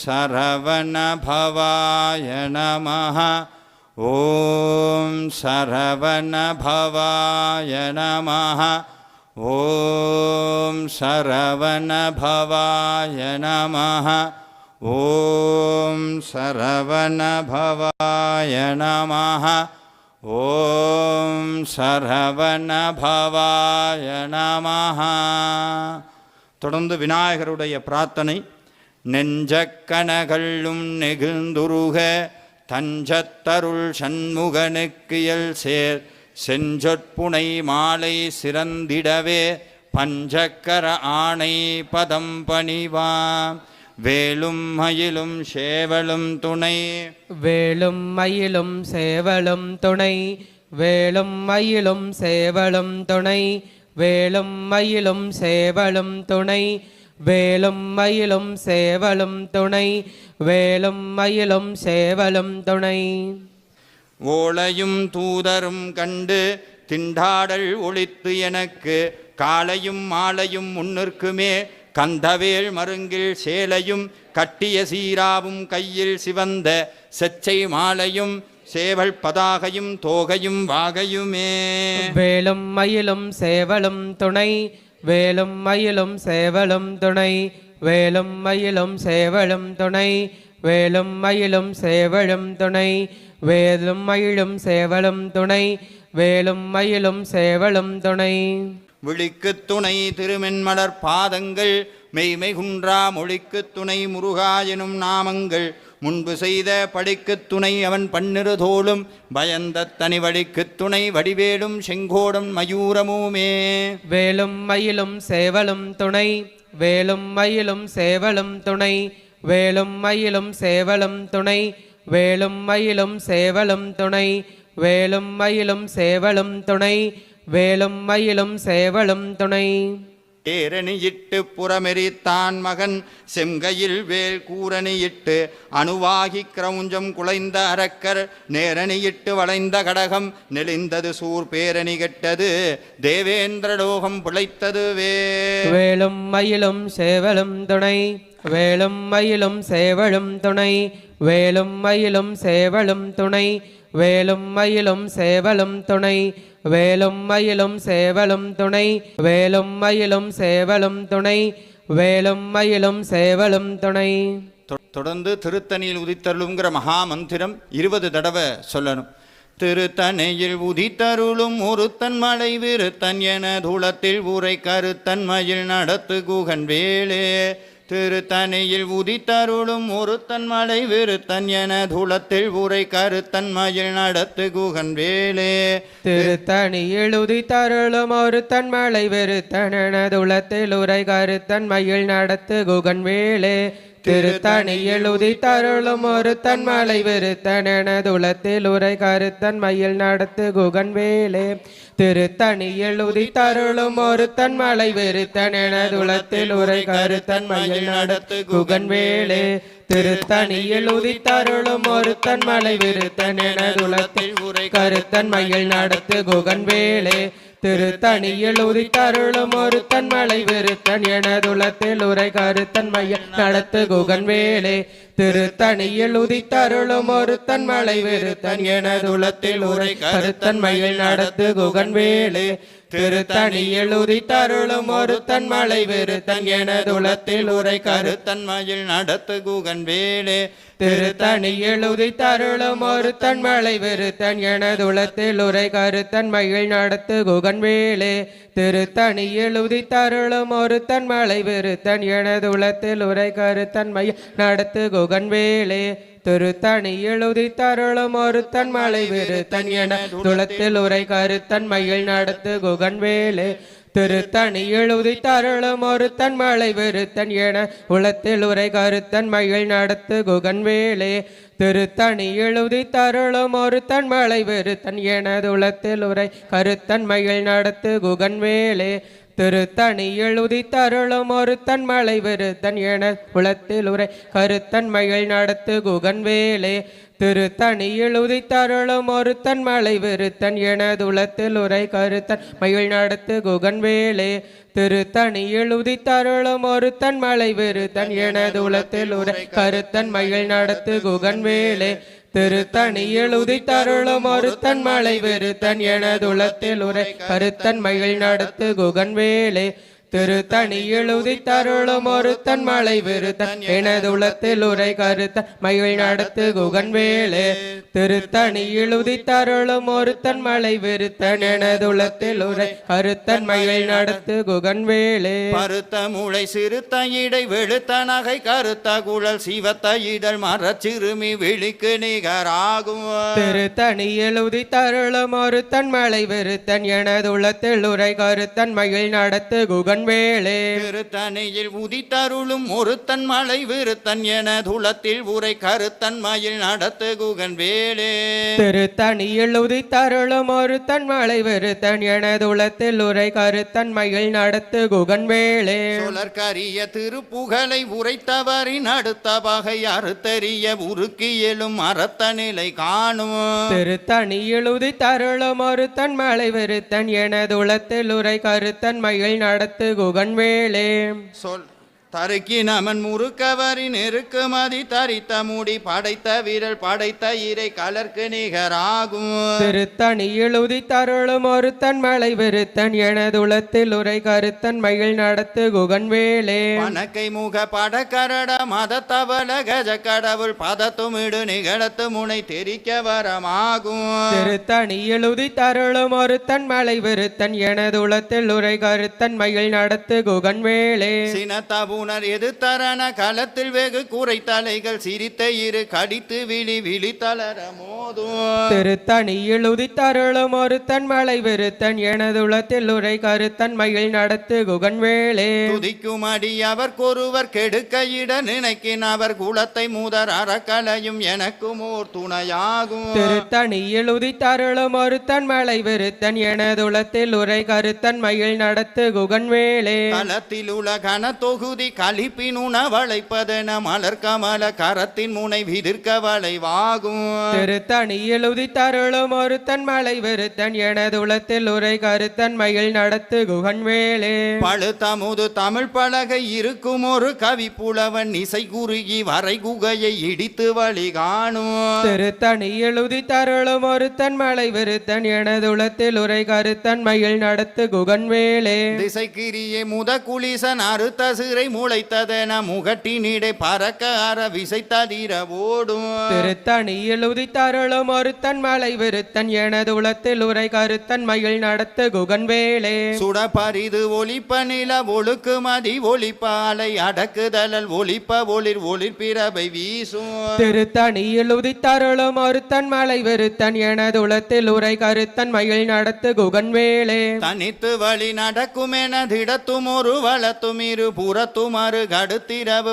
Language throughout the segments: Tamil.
சரவணபவாய நமः. ஓம் சரவணபவாய நமः. ஓம் சரவணபவாய நமः. ஓம் சரவணபவாய நமः. ஓம் சரவணபவாய நமः. தொடர்ந்து விநாயகருடைய பிரார்த்தனை. நெஞ்சக்கனகள்ளும் நெகிழ்ந்துருக தஞ்சத்தருள் சண்முகனுக்கியல் சேர் செஞ்சொற்புனை மாலை சிறந்திடவே பஞ்சக்கர ஆணை பதம் பணிவாம். வேலும் மயிலும் சேவலும் துணை. வேலும் மயிலும் சேவலும் துணை. வேலும் மயிலும் சேவலும் துணை. வேலும் மயிலும் சேவலும் துணை. வேலும் மயிலும் சேவலும் துணை. வேலும் மயிலும் சேவலும் துணை. ஓளையும் தூதரும் கண்டு திண்டாடல் ஒளித்து எனக்கு காலையும் மாலையும் முன்னிற்குமே கந்தவேல் மருங்கில் சேலையும் கட்டிய சீராவும் கையில் சிவந்த செச்சை மாலையும் சேவல் பதாகையும் தோகையும் வாகையுமே. வேலும் மயிலும் சேவலும் துணை. வேலும் மயிலும் சேவலும் துணை. வேலும் மயிலும் சேவலும் துணை. வேலும் மயிலும் சேவலும் துணை. வேலும் மயிலும் சேவலும் துணை. வேலும் மயிலும் சேவலும் துணை. விழிக்கு துணை திருமென்மலர் பாதங்கள் மெய்மை குன்றா மொழிக்கு துணை முருகா எனும் நாமங்கள் முன்பு செய்த படிக்கு துணை அவன் பன்னிரு தோளும் பயந்த தனி வழிக்கு துணை வடிவேலும் செங்கோடும் மயூரமுமே. வேலும் மயிலும் சேவலும் துணை. வேலும் மயிலும் சேவலும் துணை. வேலும் மயிலும் சேவலும் துணை. வேலும் மயிலும் சேவலும் துணை. வேலும் மயிலும் சேவலும் துணை. வேலும் மயிலும் சேவலும் துணை. ஏரணியிட்டு புறமெறித்தான் மகன் செங்கையில் வேல் கூரணியிட்டு அணுவாகி கிரௌஞ்சம் குலைந்த அரக்கர் நேரணியிட்டு வளைந்த கடகம் நெளிந்தது சூர் பேரணி கெட்டது தேவேந்திரலோகம் பிழைத்தது வேலும் மயிலும் சேவலும் துணை. வேலும் மயிலும் சேவலும் துணை. வேலும் மயிலும் சேவலும் துணை. வேலும் மயிலும் சேவலும் துணை. வேலும் மயிலும் சேவலும் துணை. வேலும் மயிலும் சேவலும் துணை. வேலும் மயிலும் சேவலும் துணை. தொடர்ந்து திருத்தணியில் உதித்தருளுங்கிற மகா மந்திரம் 20 தடவை சொல்லணும். திருத்தணையில் உதித்தருளும் ஒருத்தன் மலை விருத்தன் என தூளத்தில் ஊரை கருத்தன் மயில் நடத்து குகன் வேளே. திருத்தணியில் உதித்தருளும் ஒருத்தன் மலை விருத்தன் என தூளத்தில் ஊரை கருத்தன் மயில் நடத்து குகன் வேளே. திருத்தணியில் உதித்தருளும் ஒருத்தன் மலை விருத்தன் என தூளத்தில் ஊரை கருத்தன் மயில் நடத்து குகன் வேளே. திருத்தணியில் உதித்தருளும் ஒருத்தன் மலை விருத்தன் என தூளத்தில் ஊரை கருத்தன் மயில் நடத்து குகன் வேளே. திருத்தணியில் உதித்தருளும் ஒருத்தன் மலை விருத்தன் என தூளத்தில் ஊரை கருத்தன் மயில் நடத்து குகன் வேளே. திருத்தணியில் உதித்தருளும் ஒருத்தன் மலை விருத்தன் என தூளத்தில் ஊரை கருத்தன் மயில் நடத்து குகன் வேளே. திருத்தணியில் உதித்தருளும் ஒருத்தன் மலை விருத்தன் என தூளத்தில் ஊரை கருத்தன் மயில் நடத்து குகன் வேளே. திருத்தணியில் உதித்தருளும் ஒருத்தன் மலை விருத்தன் என தூளத்தில் ஊரை கருத்தன் மயில் நடத்து குகன் வேளே. திருத்தணியில் உதித்தருளும் ஒருத்தன் மலை விருத்தன் என தூளத்தில் ஊரை கருத்தன் மயில் நடத்து குகன் வேளே. திருத்தணியில் உதித்தருளும் ஒருத்தன் மலை விருத்தன் என தூளத்தில் ஊரை கருத்தன் மயில் நடத்து குகன் வேளே. திருத்தணியில் உதித்தருளும் ஒருத்தன் மலை விருத்தன் என தூளத்தில் ஊரை கருத்தன் மயில் நடத்து குகன் வேளே. திருத்தணியில் உதித்தருளும் ஒருத்தன் மலை விருத்தன் என தூளத்தில் ஊரை கருத்தன் மயில் நடத்து குகன் வேளே. திருத்தணியில் உதித்தருளும் ஒருத்தன் மலை விருத்தன் என உளத்தில் உரை கருத்தன் மயில் நடத்து குகன் வேளே. திருத்தணியில் உதித்தருளும் ஒருத்தன் மலை விருத்தன் என உளத்தில் உரை கருத்தன் மயில் நடத்து குகன் வேளே. திருத்தணி எழுதி தருளும் ஒருத்தன் மலை வெறுத்தன் என உளத்தில் உரை கருத்தன் மயில் நடத்து குகன் வேலே திருத்தணி எழுதி தருளும் ஒருத்தன் மலை வெறுத்தன் எனதுளத்தில் உரை கருத்தன் மயில் நடத்து குகன் வேலே திருத்தணி எழுதி தருளும் ஒருத்தன் மலை வெறுத்தன் எனதுளத்தில் உரை கருத்தன் மயில் நடத்து குகன் வேலே திருத்தணி எழுதி தருளும் ஒருத்தன் மலை வெறுத்தன் எனதுளத்தில் உரை கருத்தன் மயில் நடத்து குகன் வேலே திருத்தணி எழுதி தருளும் ஒருத்தன் மலை வெறுத்தன் எனதுளத்தில் உரை கருத்தன் மயில் நடத்து குகன் வேலே திருத்தணி எழுதி தருளும் ஒருத்தன் மலை வெறுத்தன் எனதுளத்தில் உரை கருத்தன் மயில் நடத்து குகன் வேலே பருத்த மூளை சிறுத்த இடை வெளுத்த நகை கருத்த குழல் சிவத்த இதழ் மரச்சிறுமி விழிக்கு நிகராகும் திருத்தணி எழுதி தருளும் ஒருத்தன் மலை வெறுத்தன் எனதுளத்தில் உரை கருத்தன் மயில் நடத்து குகன் வேளே திருத்தணியில் உதித்தருளும் ஒருத்தன் மலை விருத்தன் என துளத்தில் உரை கருத்தன் மயில் நடத்து குகன் வேளே திருத்தணியில் உதித்தருளும் ஒருத்தன் மலை வெறுத்தன் எனதுளத்தில் உரை கருத்தன் மயில் நடத்து குகன் வேளே சொலற்கரிய திருப்புகழை உரைத்தவரின் அடுத்த பகை அறுத்தறிய உருக்கி எழும் அறத்த நிலை காணும் திருத்தணியில் உதித்தருளும் ஒருத்தன் மலை வெறுத்தன் எனதுளத்தில் உரை கருத்தன் மயில் நடத்து குகன் வேளே சொல் தருக்கி நமன் முறுக்கவரின் நெருக்குமதி தரித்த மூடி படைத்த வீரல் படைத்த இறை கலர்க்கு நிகராகும் திருத்தணி எழுதி தருளும் ஒருத்தன் மலை வெறுத்தன் எனதுளத்தில் உரை கருத்தன் மயில் நடத்து குகன் வேளே பணக்கை முக படக்கரட மதத்தவள கஜ கடவுள் பதத்துமிடு நிகழத்து முனை தெரிக்க வரமாகும் திருத்தணி எழுதி தருளும் ஒருத்தன் மலை வெறுத்தன் எனதுளத்தில் உரை கருத்தன் மயில் நடத்து குகன் வேளே சினத்தபு எது தரண களத்தில் வெகு கூரை தலைகள் சிரித்த இரு கடித்து விழி தளர மோதும் திருத்தணி எழுதி தருளும் ஒருத்தன் மலை வெறுத்தன் எனதுளத்தில் உரை கருத்தன் மயில் நடத்து குகன் வேளே துதிக்கும் அடி அவர்க்கொருவர் கெடுக்க இட நினைக்கின் அவர் குலத்தை மூதர் அறக்கலையும் எனக்கும் ஓர் துணையாகும் திருத்தணி எழுதி தருளும் ஒருத்தன் மலை வெறுத்தன் எனதுளத்தில் உரை கருத்தன் மயில் நடத்து குகன் வேளே களத்தில் உள்ள கன தொகுதி கலிப்பின் உணவளைப்பதென மலர் கமல கரத்தின் முனை விதிர்க்க வளைவாகும் திருத்தணி எழுதி தருளும் ஒருத்தன் மலை வெறுத்தன் எனதுளத்தில் உரை கருத்தன் மயில் நடத்து குகன் வேளே பழுத்தமுது தமிழ் பலகை இருக்கும் ஒரு கவி புலவன் இசை குறுகி வரை குகையை இடித்து வழி காணும் திருத்தணி எழுதி தருளும் ஒருத்தன் மலை வெறுத்தன் எனதுளத்தில் உரை கருத்தன் மயில் நடத்து குகன் வேளே திசைக்கிரியே முத குளிசன் அறுத்த சிறை முளைத்ததென முகட்டினிடை பறக்க அற விசைத்ததிர ஓடும் திருத்தணி எழுதி தருளும் ஒருத்தன் மலை வெறுத்தன் எனதுளத்தில் உரை கருத்தன் மயில் நடத்து குகன் வேளே சுட பரிது ஒளிப்ப நில ஒழுக்கு மதி ஒளிப்ப அலை அடக்குதலல் ஒளிப்ப ஒளிர் ஒளிர் பிறவை வீசும் திருத்தணி எழுதி தருளும் ஒருத்தன் மலை வெறுத்தன் எனதுளத்தில் உரை கருத்தன் மயில் நடத்து குகன் வேளே தனித்து வழி நடக்கும் என திடத்தும் ஒரு வளத்தும் இரு புறத்தும் அரு கடுத்திரவு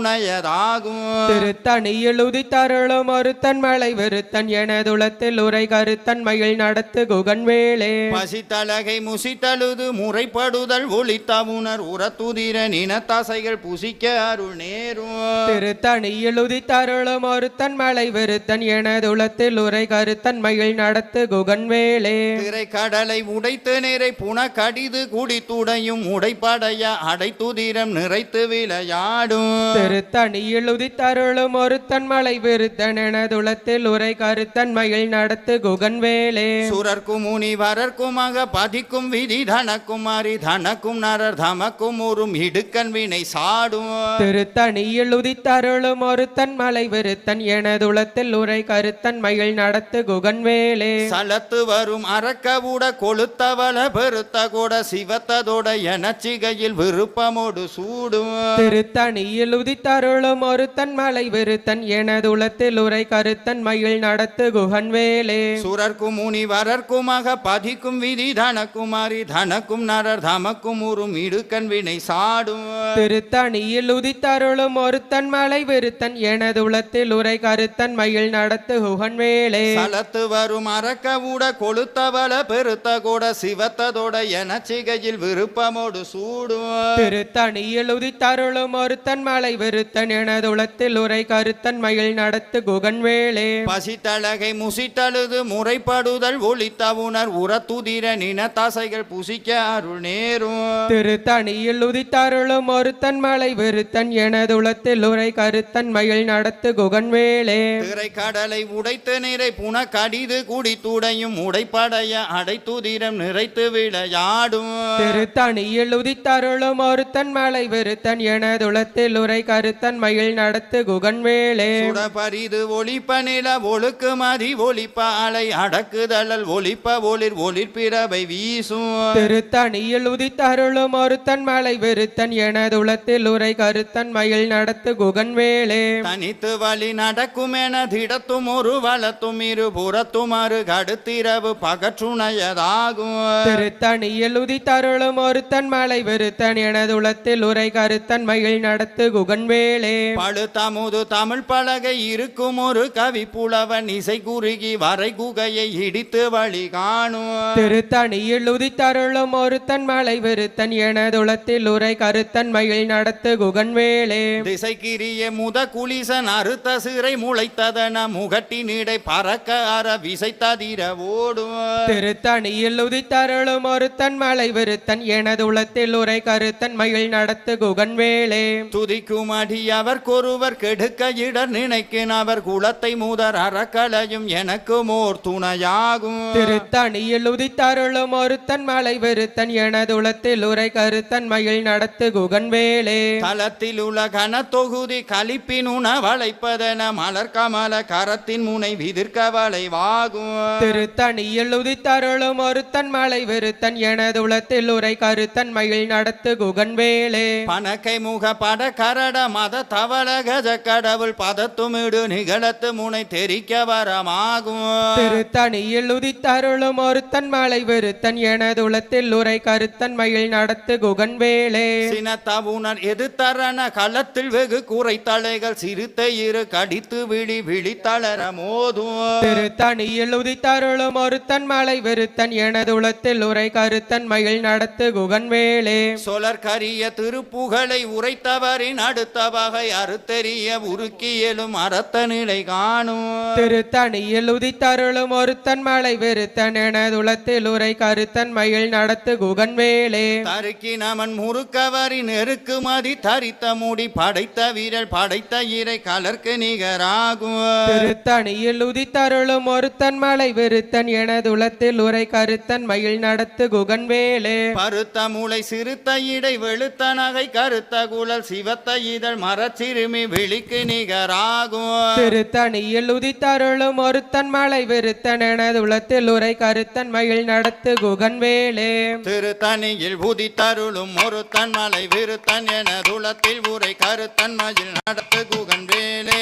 பகற்றுணையதாகும் திருத்தணி எழுதி தருளும் ஒருத்தன் மலை வெறுத்தன் எனதுளத்தில் உரை கருத்தன் மயில் நடத்து குகன் வேளே பசித்தலகை முசித்தழுது முறைப்படுதல் ஒளித்தவுணர் உரத்துதிர நினத்தசைகள் புசிக்க அருள் நேரும் திருத்தணி எழுதி தருளும் ஒருத்தன் மலை வெறுத்தன் எனதுளத்தில் உரை கருத்தன் மயில் நடத்து குகன் வேளே திரை கடலை உடைத்து நிறை புன கடிது குடித்துடையும் உடைப்படைய அடைத்துதிரம் நிறைத்து விளையாடும் திருத்தணி எழுதி தருளும் ஒருத்தன் மலை வெறுத்தன் எனதுளத்தில் உரை கருத்தன் மயில் நடத்து குகன் வேளே சுரர்க்கும் முனிவரர்க்கும் அக பதிக்கும் விதி தனக்கும் அரி தனக்கும் நரர் தமக்கும் ஒரு இடுக்கன் வினை சாடும் திருத்தணி எழுதி தருளும் ஒருத்தன் மலை வெறுத்தன் எனதுளத்தில் உரை கருத்தன் மயில் நடத்து குகன் வேளே சலத்து வரும் அறக்கவுட கொளுத்தவள பெருத்த கூட சிவத்ததோட எனச்சிகையில் விருப்பமோடு சூடும் திருத்தணி எழுதி தருளும் ஒருத்தன் மலை வெறுத்தன் எனதுளத்தில் உரை கருத்தன் மயில் மயில் நடத்து குகன் வேலே சுரர்க்கும் முனிவரர்க்குமாக பதிக்கும் விதி தனக்குமாரி தனக்கும் நரர் தமக்கும் உறும் இடுக்கண் வினை சாடும் திருத்தணியில் உதித்தருளும் ஒருத்தன் மலை விருத்தன் எனது உளத்தில் உரை கருத்தன் மயில் நடத்து குகன் வேலே சலத்து வரும் அரக்க ஊட கொளுத்தவள பெருத்த கூட சிவத்ததோட என சிகையில் விருப்பமோடு சூடும் திருத்தணியில் உதித்தருளும் ஒருத்தன் மலை விருத்தன் எனது உளத்தில் உரை கருத்தன் மயில் நடத்து குகன் வேலே பசித்தழகை முசித்தழுது முறைப்படுதல் ஒளித்த உணர் உரத்துதிர நின தசைகள் புசிக்க அருள் நேரும் திருத்தணியில் உதித்தருளும் ஒருத்தன் மலை விருத்தன் எனது உளத்தில் உரை கருத்தன் மயில் நடத்து குகன் வேலே திரை கடலை உடைத்து நிறை புன கடிது குடித்துடையும் உடைப்படைய அடைத்துதிரம் நிறைத்து விளையாடும் திருத்தணியில் உதித்தருளும் ஒருத்தன் மலை விருத்தன் எனது உளத்தில் உரை கருத்தன் மயில் நடத்து குகன் வேலே சுடபரிது ஒளிப்ப நில ஒழுக்கு மதி ஒளிப்ப அலை அடக்குதழல் ஒளிப்ப ஒளிர் ஒளிர்பிறவை வீசும் திருத்தணியில் உதித்தருளும் ஒருத்தன் மலை விருத்தன் எனது உளத்தில் உரை கருத்தன் மயில் நடத்து குகன் வேலே தனித்து வழி நடக்கும் என திடத்தும் ஒரு வளத்தும் இரு புறத்தும் அரு கடுத்திரவு பகற்றுணையதாகும் திருத்தணியில் உதித்தருளும் ஒருத்தன் மலை விருத்தன் எனது உளத்தில் உரை கருத்தன் மயில் நடத்து குகன் வேலே பழுத்தமுது தமிழ் பலகை இருக்கும் ஒரு கவி புலவன் இசை குறுகி வரை குகையை இடித்து வழி காணும் திருத்தணியில் உதித்தருளும் ஒருத்தன் மலை விருத்தன் எனது உளத்தில் உரை கருத்தன் மயில் நடத்து குகன் வேலே திசைக்கிரிய முத குலிசன் அறுத்த சிறை முளைத்ததன முகட்டினிடை பறக்க அற விசைத்ததிர ஓடும் திருத்தணியில் உதித்தருளும் ஒருத்தன் மலை விருத்தன் எனது உளத்தில் உரை கருத்தன் மயில் நடத்து குகன் வேலே துதிக்கும் அடியவர்க்கொருவர் கெடுக்க இடர் நினைக்கின் அவர் குலத்தை மூதர் அறக்கலையும் எனக்கு மோர் துணையாகும் திருத்தணியில் உதித்தருளும் ஒருத்தன் மலை விருத்தன் எனது உளத்தில் உரை கருத்தன் மயில் நடத்து குகன் வேலே தலத்தில் உள்ள கன தொகுதி கலிப்பின் உண வளைப்பதென மலர் கமல கரத்தின் முனை விதிர்க்க வளைவாகும் திருத்தணியில் உதித்தருளும் ஒருத்தன் மலை விருத்தன் எனது உளத்தில் உரை கருத்தன் மயில் நடத்து குகன் வேலே பனக்கை முக பட கரட மத தவள கஜ கடவுள் பதத்துமிடு நிகழத்து முனை தெரிக்க வரமாகும் திருத்தணியில் உதித்தருளும் ஒருத்தன் மலை விருத்தன் எனது உளத்தில் உரை கருத்தன் மயில் நடத்து குகன் வேலே சினத்தவுணர் எதிர்த்தரன களத்தில் வெகு குறைத்தலைகள் சிறுத்த இரு கடித்து விழி விழித்தளர மோதும் திருத்தணியில் உதித்தருளும் ஒருத்தன் மலை விருத்தன் எனது உளத்தில் உரை கருத்தன் மயில் நடத்து குகன் வேலே சொலர்கரிய திருப்புகழை உரைத்தவரின் அடுத்த வகை அறுத்தெறிய உருக்கியலும் அறத்த நிலை காணும் திருத்தணியில் உதித்தருளும் ஒருத்தன் மலை விருத்தன் எனது உளத்தில் உரை கருத்தன் மயில் நடத்து குகன் வேலே தருக்கி நமன் முறுக்கவரின் நெருக்கு மதி தரித்த மூடி படைத்த வீரல் படைத்த இறை கலர்க்கு நிகராகும் திருத்தணியில் உதித்தருளும் ஒருத்தன் மலை விருத்தன் எனது உளத்தில் உரை கருத்தன் மயில் நடத்து குகன் வேலே பருத்த மூளை சிறுத்த இடை வெளுத்த நகை கருத்த குழல் சிவத்த இதழ் மரச்சிறுமி விழிக்கு நிகராகும் திருத்தணியில் உதித்தருளும் ஒருத்தன் மலை விருத்தன் எனது உளத்தில் உரை கருத்தன் மயில் நடத்து குகன் வேலே திருத்தணியில் உதித்தருளும் ஒரு தன் மலை விருத்தன் என துளத்தில் உரை கருத்தன் மயில் நடத்து குகன் வேலே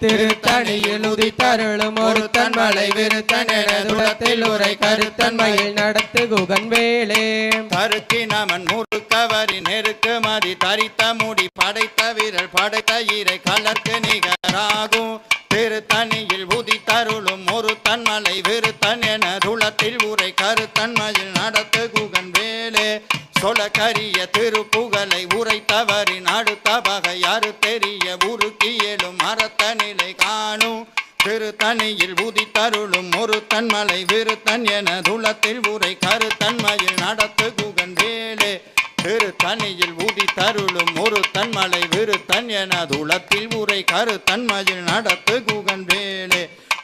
திருத்தணியில் உதித்தருளும் ஒருத்தன் மலை விருத்தன் எனது உளத்தில் உரை கருத்தன் மயில் நடத்து குகன் வேலே தருக்கி நமன் முறுக்கவரின் நெருக்கு மதி தரித்த முடி படைத்த வீரல் படைத்த இறை கலர்க்கு நிகராகும் திருத்தணியில் உதித்தருளும் ஒரு தன்மலை விருத்தன் என துளத்தில் உரை கருத்தன் மயில் நடத்து குகன் வேலே சொலக்கரிய திருப்புகழை உரைத்தவரின் அடுத்த வகை அறுத்தெறிய உருக்கியலும் மரத்த நிலை காணும் திருத்தணியில் உதித்தருளும் ஒரு தன்மலை விருத்தன் என துளத்தில் உரை கருத்தன் மயில் நடத்து குகன் வேலே திருத்தணியில் உதித்தருளும் ஒரு தன்மலை விருத்தன் என துளத்தில் உரை கருத்தன் மயில் நடத்து குகன் வேலே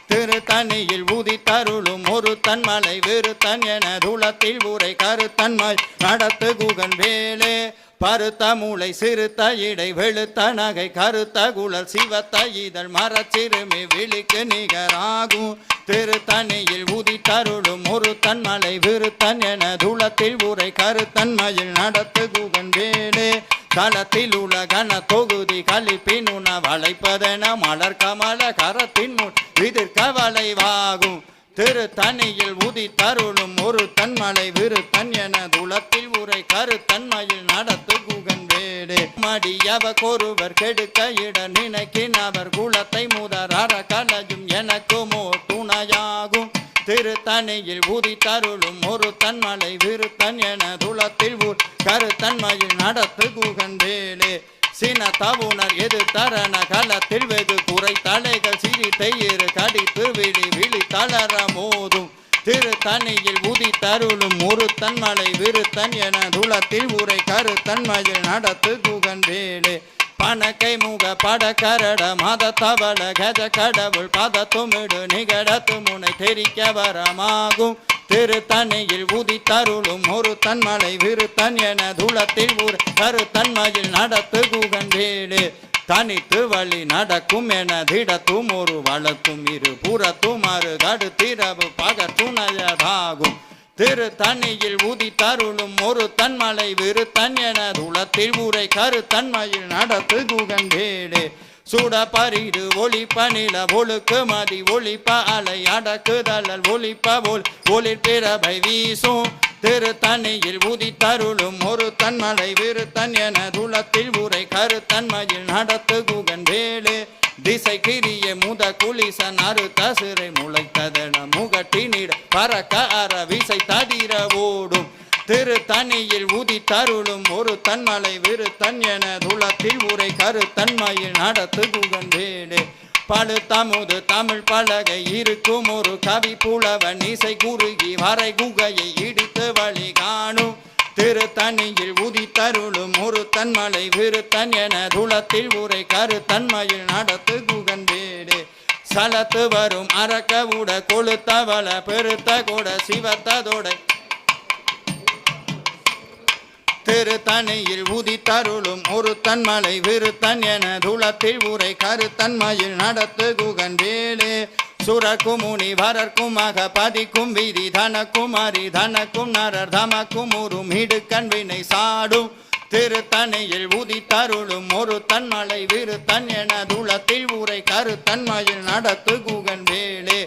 திருத்தணியில் உதித்தருளும் ஒரு தன்மலை விருத்தன் என துளத்தில் உரை கருத்தன் மயில் நடத்து குகன் வேலே பருத்த மூளை சிறுத்த இடை வெளுத்த நகை கருத்த குழல் சிவத்த இதழ் மரச்சிறுமி விழிக்கு நிகராகும் திருத்தணியில் உதித்தருளும் ஒரு தன்மலை விருத்தன் என துளத்தில் உரை கருத்தன் மயில் நடத்து குகன் வேலே தலத்தில் உலகன தொகுதி கலிப்பின் உண வளைப்பதென மலர் கமல கரத்தின் முன் விதிர்கவலைவாகும் திருத்தணியில் உதித்தருளும் ஒரு தன்மலை விருத்தன் என துளத்தில் உரை கருத்தன்மையில் நடத்து குகன் வேடு மடியவர் ஒருவர் கெடுக்க இட நினைக்கினவர் குலத்தை முதர கலையும் எனக்குமோ துணையாகும் திருத்தணியில் உதித்தருளும் ஒரு தன்மலை விருத்தன் என துளத்தில் ஊர் கருத்தன்மையில் நடத்து குகன் வேடு சின தவுணர் எது தரண கலத்தில் வெகு குறை தலைகள் சிறி தெயிறு கடித்து விழி தளர மோதும் திருத்தணியில் உதித்தருளும் ஒரு தன்மலை விருத்தன் என துளத்தில் உரை கருத்தன்மையில் நடத்து குகன் வேலே பணக்கை முக பட கரட மத தவள கஜ கடவுள் பத துமிடு நிகழத்து முனை தெரிக்க வரமாகும் திருத்தணியில் உதித்தருளும் ஒரு தன்மலை விருத்தன் என துளத்தில் ஊர் கருத்தன்மையில் நடத்து குகன் வேடு தனித்து வழி நடக்கும் என திடத்தும் ஒரு வளர்த்தும் இரு புறத்தும் அரு கடுத்திரவு பகத்துணையதாகும் திருத்தணியில் உதித்தருளும் ஒரு தன்மலை விருத்தன் என துளத்தில் ஊரை கருத்தன்மையில் நடத்து குகன் வேடு சுட பரிடு ஒளிப்ப நில ஒழுக்கு மதி ஒளிப்ப அலை அடக்குதழல் ஒளிப்ப ஒளிர் பிறவை வீசும் திருத்தணியில் உதித்தருளும் ஒரு தன்மலை விருத்தன் என துளத்தில் உரை கருத்தன்மையில் நடத்து குகன் வேலு திசை கிரிய முத குளிசன் அறுத்த சிறை முளைத்ததென முகட்டினிட பறக்க அற விசை ததிர ஓடும் திருத்தணியில் உதித்தருளும் ஒரு தன்மலை விருத்தன் என துளத்தில் உரை கருத்தன்மையில் நடத்து குகன் வேடு பழுத்தமுது தமிழ் பலகை இருக்கும் ஒரு கவி புலவன் இசை குறுகி வரை குகையை இடித்து வழி காணும் திருத்தணியில் உதித்தருளும் ஒரு தன்மலை விருத்தன் என துளத்தில் உரை கருத்தன்மையில் நடத்து குகன் வேடு சலத்து வரும் அரக்க உட கொளுத்தவள பெருத்த கொட சிவத்ததோட திருத்தணியில் உதித்தருளும் ஒரு தன்மலை விருத்தன் என துளத்தில் உரை கருத்தன்மையில் நடத்து குகன் வேலு சுரக்கும் முனி வரர்க்கும் மக பதிக்கும் விதி தனக்கும் அரி தனக்கும் நரர் தமக்கும் ஒரு மிடுக்கண் வினை சாடும் திருத்தணியில் உதித்தருளும் ஒரு தன்மலை விருத்தன் என துளத்தில் உரை கருத்தன்மையில் நடத்து குகன் வேலு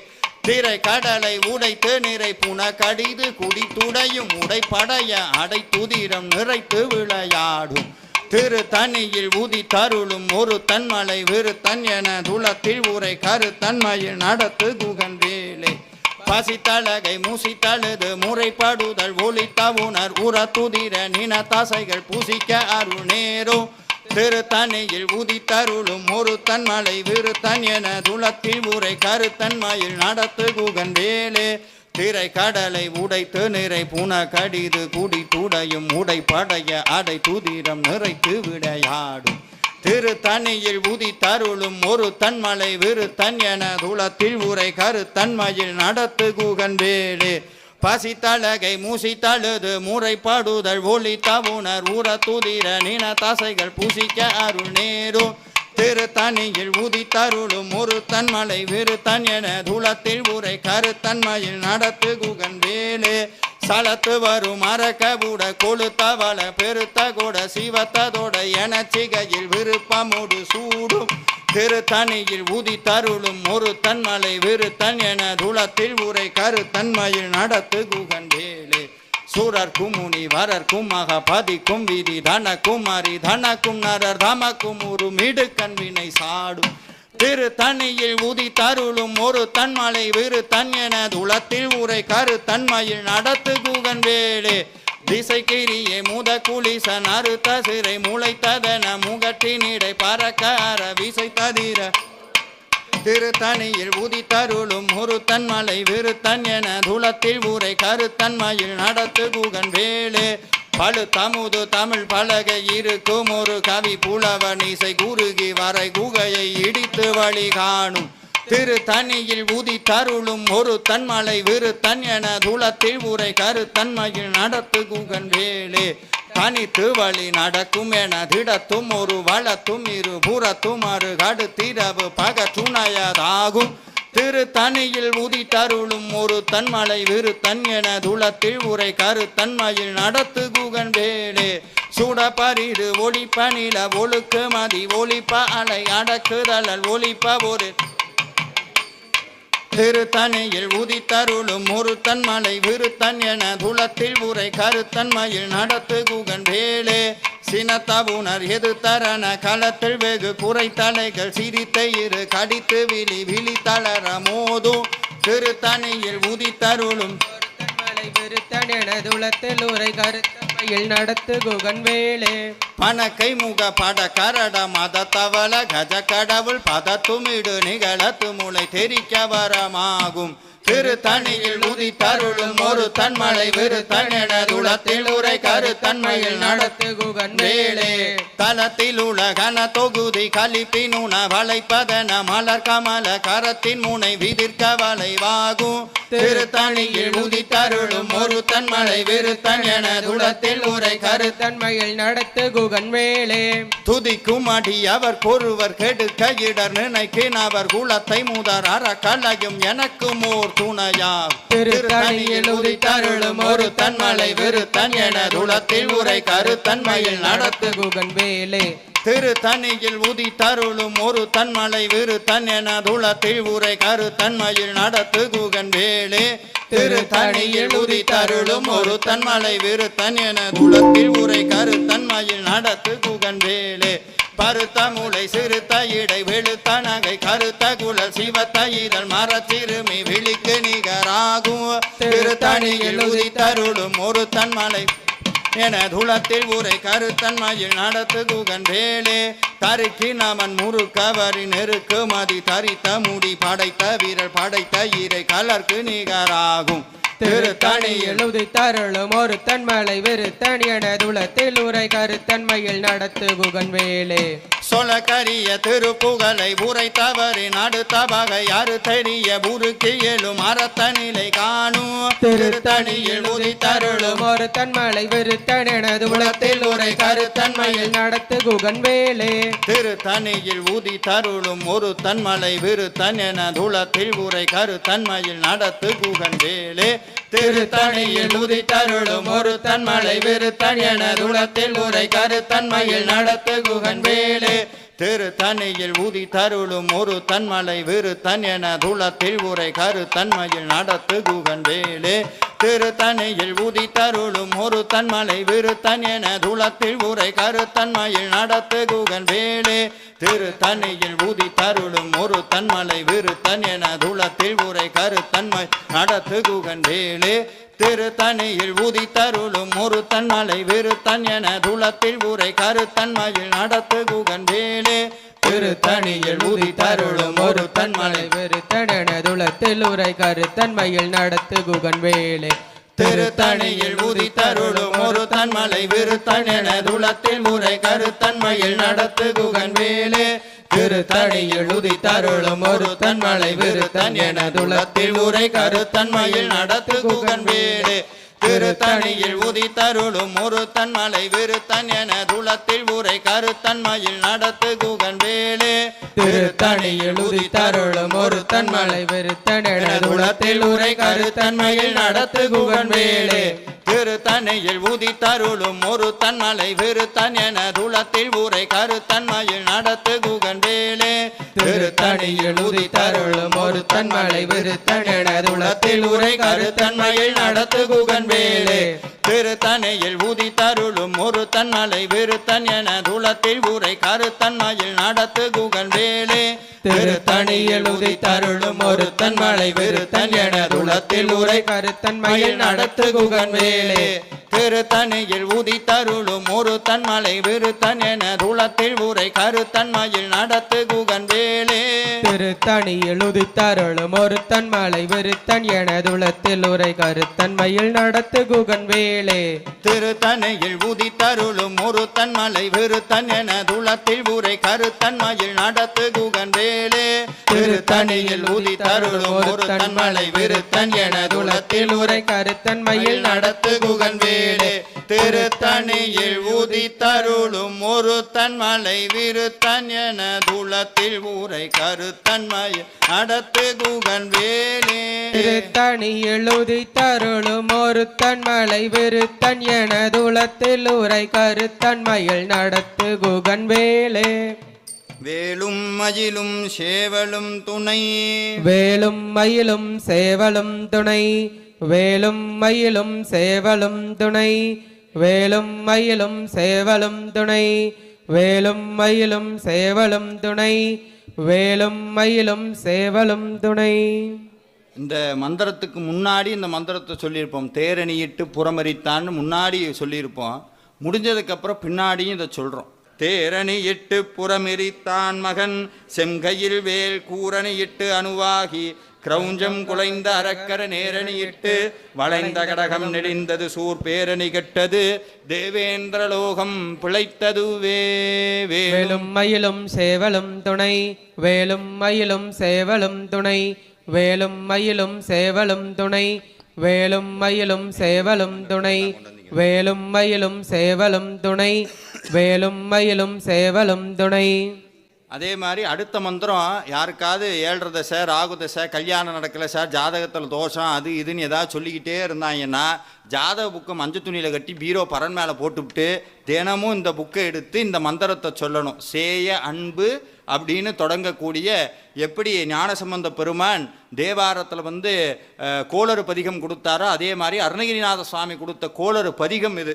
திரை கடலை உடைத்து நிறை புன கடிது குடித்துடையும் உடைப்படைய அடை துதிரம் நிறைத்து விளையாடும் திருத்தணியில் உதித்தருளும் ஒரு தன்மலை விருத்தன் என துளத்தில் உரை கருத்தன்மையில் நடத்து குகன் வேலே பசித்தலகை மூசித்தழுது முறைப்படுதல் ஒளித்த உணர் உற துதிர நின தசைகள் புசிக்க அருள் நேரும் திருத்தணியில் உதித்தருளும் ஒரு தன்மலை விருத்தன் என துளத்தில் உரை கருத்தன்மையில் நடத்து குகன் வேலே திரை கடலை உடைத்து நிறை புன கடிது குடி துடையும் உடைப்படைய அடை துதிரம் நிறைத்து விளையாடும் திருத்தணியில் உதித்தருளும் ஒரு தன்மலை விருத்தன் என துளத்தில் உரை கருத்தன்மையில் நடத்து குகன் வேலே பசித்தலகை மூசித்தழுது முறைப்படுதல் ஒளித்த உணர் உற துதிர நின தசைகள் புசிக்க அருள் நேரும் திருத்தணியில் உதித்தருளும் ஒரு தன்மலை விருத்தன் என துளத்தில் உரை கருத்தன்மையில் நடத்து குகன் வேலு சலத்து வரும் அரக்கவுட கொளுத்தவள பெருத்த கொட சிவத்ததோட என சிகையில் விருப்பமுடு சூடும் திருத்தணியில் உதித்தருளும் ஒரு தன்மலை விருத்தன் என துளத்தில் உரை கருத்தன்மையில் நடத்து குகன் வேலு சூரர்க்கும் முனி வரர்க்கும் மக பதிக்கும் விதி தனக்கும் அரி தனக்கும் நரர் தமக்கும் ஒரு மிடுக்கண் வினை சாடும் திருத்தணியில் உதித்தருளும் ஒரு தன்மலை விருத்தன் என துளத்தில் உரை கருத்தன்மையில் நடத்து குகன் வேலு திசை கிரிய முத குளிசன் அறுத்த சிறை முளைத்ததென முகட்டினிடை பறக்க அற விசை ததிர திருத்தணியில் உதித்தருளும் ஒரு தன்மலை விருத்தன் என துளத்தில் உரை கருத்தன்மையில் நடத்து குகன் வேலு பழுத்தமுது தமிழ் பலகை இருக்கும் ஒரு கவி புலவன் இசை குறுகி வரை குகையை இடித்து வழி காணும் திருத்தணியில் உதித்தருளும் ஒரு தன்மலை விருத்தன் என துளத்தில் உரை கருத்தன்மையில் நடத்து குகன் வேலு தனித்து வழி நடக்கும் என திடத்தும் ஒரு வளத்தும் இரு புறத்தும் அரு கடுத்திரவு பகத்துணையதாகும் திருத்தணியில் உதித்தருளும் ஒரு தன்மலை விருத்தன் என துளத்தில் உரை கருத்தன்மையில் நடத்து குகன் வேலு சுட பரிது ஒளிப்ப நில ஒழுக்கு மதி ஒளிப்ப அலை அடக்குதழல் ஒளிப்ப ஒரு திருத்தணியில் உதித்தருளும் ஒருத்தன் மலை விருத்தன் என துளத்தில் உரை கருத்தன்மையில் நடத்து குகன் வேலே சினத்தவுணர் எது தரண களத்தில் வெகு குறைத்தலைகள் சிரித்த இரு கடித்து விழி தளர மோதும் திருத்தணியில் உதித்தருளும் விருத்தன் என துளத்தில் உரை கருத்தன்மையில் நடத்து குகன் வேலே பணக்கை முக பட கரட மத தவள கஜ கடவுள் பதத்துமிடு நிகழத்து முளை தெரிக்க வரமாகும் திருத்தணியில் உதித்தருளும் ஒரு தன்மலை விருத்தன் என துளத்தில் உரை கருத்தன்மையில் நடத்து குகன் வேலே தலத்தில் உலகன தொகுதி கலிப்பினுண வளைப்பதன மலர் கமல கரத்தின் முனை விதிர்க்க வளைவாகும் திருத்தணியில் உதித்தருளும் ஒரு தன்மலை விருத்தன் என துளத்தில் உரை கருத்தன்மையில் நடத்து குகன் வேலே துதிக்கும் அடி அவர் பொறுவர் கெடுக்க இடர் நினைக்கின் அவர் குலத்தை முதர் அறக்கலையும் எனக்கும் ஓர் துணையா திருத்தணியில் உதித்தருளும் ஒரு தன்மலை விருத்தன் என துளத்தில் உரை கருத்தன்மையில் நடத்து குகன் வேலே திருத்தணியில் உதித்தருளும் ஒரு தன்மலை விருத்தன் என துளத்தில் உரை கருத்தன்மையில் நடத்து குகன் வேலே திருத்தணியில் உதித்தருளும் ஒரு தன்மலை விருத்தன் என துளத்தில் உரை கருத்தன்மையில் நடத்து குகன் வேலே பருத்த மூளை சிறுத்த இடை வெளுத்த நகை கருத்த குழல் சிவத்த இதழ் மரச்சிறுமி விழிக்கு நிகராகும் திருத்தணியில் உதித்தருளும் ஒரு தன்மலை என துளத்தில் உரை கருத்தன்மையில் நடத்து குகன் வேலே தருக்கி நமன் முறுக்கவரி நெருக்கு மதி தரித்த முடி படைத்த வீரர் படைத்த இறை கலர்க்கு நிகராகும் திருத்தணியில் உதித்தருளும் ஒரு தன்மலை விருத்தன் என துளத்தில் உரை கருத்தன்மையில் நடத்து குகன் வேலே சொலக்கரிய திருப்புகழை உரைத்தவரி நடுத்த வகை அறு தெரிய புருக்கு எழும் அறத்த நிலை காணும் திருத்தணியில் உதித்தருளும் ஒரு தன்மலை விருத்தன் என துளத்தில் உரை கருத்தன்மையில் நடத்து குகன் வேலே திருத்தணியில் உதித்தருளும் ஒரு தன்மலை விருத்தன் என துளத்தில் உரை கருத்தன்மையில் நடத்து குகன் வேலே திருத்தணியில் உதித்தருளும் ஒரு தன்மலை விருத்தன் என துளத்தில் உரை கருத்தன்மையில் நடத்து குகன் வேலே திருத்தணியில் உதித்தருளும் ஒரு தன்மலை விருத்தன் என துளத்தில் உரை கருத்தன்மையில் நடத்து குகன் வேலே திருத்தணியில் உதித்தருளும் ஒரு தன்மலை விருத்தன் என துளத்தில் உரை கருத்தன்மையில் நடத்து குகன் வேலே திருத்தணியில் உதித்தருளும் ஒரு தன்மலை விருத்தன் என துளத்தில் உரை கருத்தன்மை நடத்து குகன் வேலே திருத்தணியில் உதித்தருளும் ஒரு தன்மலை விருத்தன் என துளத்தில் உரை கருத்தன்மையில் நடத்து குகன் வேலே திருத்தணியில் உதித்தருளும் ஒரு தன்மலை விருத்தன் என துளத்தில் உரை கருத்தன்மையில் நடத்து குகன் வேலே திருத்தணியில் உதித்தருளும் ஒரு தன்மலை விருத்தன் என துளத்தில் உரை கருத்தன்மையில் நடத்து குகன் வேலே திருத்தணியில் உதித்தருளும் ஒரு தன்மலை விருத்தன் என துளத்தில் உரை கருத்தன்மையில் நடத்து குகன் வேலே திருத்தணியில் உதித்தருளும் ஒரு தன்மலை விருத்தன் என துளத்தில் உரை கருத்தன்மையில் நடத்து குகன் வேலே திருத்தணியில் உதித்தருளும் ஒரு தன்மலை விருத்தன் என துளத்தில் உரை கருத்தன்மையில் நடத்து குகன் வேலே திருத்தணியில் உதித்தருளும் ஒரு தன்மலை விருத்தன் என துளத்தில் உரை கருத்தன்மையில் நடத்து குகன் வேலே திருத்தணியில் உதித்தருளும் ஒரு தன்மலை விருத்தன் என துளத்தில் உரை கருத்தன்மையில் நடத்து குகன் வேலே திருத்தணியில் உதித்தருளும் ஒரு தன்மலை விருத்தன் என துளத்தில் உரை கருத்தன்மையில் நடத்து குகன் வேலே திருத்தணியில் உதித்தருளும் ஒரு தன்மலை விருத்தன் என துளத்தில் உரை கருத்தன்மையில் நடத்து குகன் வேலே திருத்தணியில் உதித்தருளும் ஒரு தன்மலை விருத்தன் என துளத்தில் உரை கருத்தன்மையில் நடத்து குகன் வேலே திருத்தணியில் உதித்தருளும் ஒரு தன்மலை விருத்தன் என துளத்தில் உரை கருத்தன்மையில் நடத்து குகன் வேலே திருத்தணியில் உதித்தருளும் ஒரு தன்மலை விருத்தன் என துளத்தில் உரை கருத்தன்மையில் நடத்து குகன் வேலே திருத்தணியில் உதித்தருளும் ஒரு தன்மலை விருத்தன் என துளத்தில் உரை கருத்தன்மையில் நடத்து குகன் வேலே திருத்தணியில் உதித்தருளும் ஒரு தன்மலை விருத்தன் என துளத்தில் உரை கருத்தன்மையில் நடத்து குகன் வேலே திருத்தணியில் உதித்தருளும் ஒரு தன்மலை விருத்தன் என துளத்தில் உரை கருத்தன்மையில் நடத்து குகன் வேலே வேலும் மயிலும் சேவலும் துணை வேலும் மயிலும் சேவலும் துணை வேலும் மயிலும் சேவலும் துணை வேலும் மயிலும் சேவலும் துணை வேலும் மயிலும் சேவலும் துணை வேலும் மயிலும் சேவலும் துணை. இந்த மந்திரத்துக்கு முன்னாடி இந்த மந்திரத்தை சொல்லியிருப்போம். தேரணியிட்டு புறமரித்தான்னு முன்னாடி சொல்லியிருப்போம். முடிஞ்சதுக்கப்புறம் பின்னாடியும் இதை சொல்கிறோம். தேரணியிட்டு புறமெரித்தான் மகன் செங்கையில் வேல் கூரணியிட்டு அணுவாகி கிரௌஞ்சம் குலைந்த அரக்கர நேரணியிட்டு வளைந்த கடகம் நெடிந்தது சூர் பேரணி கெட்டது தேவேந்திரலோகம் பிழைத்ததுவே. வேலும் மயிலும் சேவலும் துணை வேலும் மயிலும் சேவலும் துணை வேலும் மயிலும் சேவலும் துணை வேலும் மயிலும் சேவலும் துணை வேலும் மயிலும் சேவலும் துணை வேலும் மயிலும் சேவலும் துணை. அதே மாதிரி அடுத்த மந்திரம் யாருக்காவது 7.5 தசை ராகு தசை கல்யாணம் நடக்கலை சார், ஜாதகத்தில் தோஷம் அது இதுன்னு ஏதாவது சொல்லிக்கிட்டே இருந்தாங்கன்னா ஜாதக புக்கை மஞ்சள் துணியில் கட்டி பீரோ பரன் மேலே போட்டுவிட்டு தினமும் இந்த புக்கை எடுத்து இந்த மந்திரத்தை சொல்லணும். சேய அன்பு அப்படின்னு தொடங்கக்கூடிய, எப்படி ஞானசம்பந்த பெருமான் தேவாரத்தில் கோளறு பதிகம் கொடுத்தாரோ அதே மாதிரி அருணகிரிநாத சுவாமி கொடுத்த கோளறு பதிகம் இது.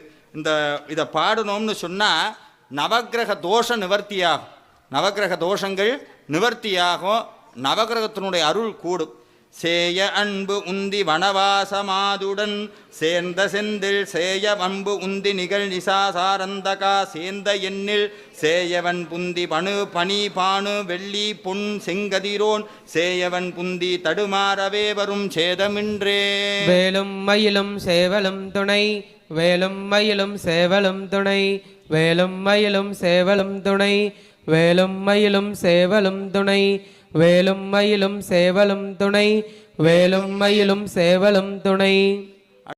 இதை பாடணும்னு சொன்னால் நவக்கிரக தோஷ நிவர்த்தியாகும். நவக்கிரக தோஷங்கள் நிவர்த்தியாகும். நவக்கிரகத்தினுடைய அருள் கூடும். சேய அன்பு உந்தி வனவாசமாதுடன் சேர்ந்த செந்தில் சேய வம்பு உந்தி நிகழ் நிசாசாரந்தகா சேர்ந்த எண்ணில் சேயவன் புந்தி பனி பானு வெள்ளி பொன் செங்கதிரோன் சேயவன் புந்தி தடுமாறவே வரும் சேதமின்றே. வேலும் மயிலும் சேவலும் துணை வேலும் மயிலும் சேவலும் துணை வேலும் மயிலும் சேவலும் துணை வேலும் மயிலும் சேவலும் துணை வேலும் மயிலும் சேவலும் துணை வேலும் மயிலும் சேவலும் துணை.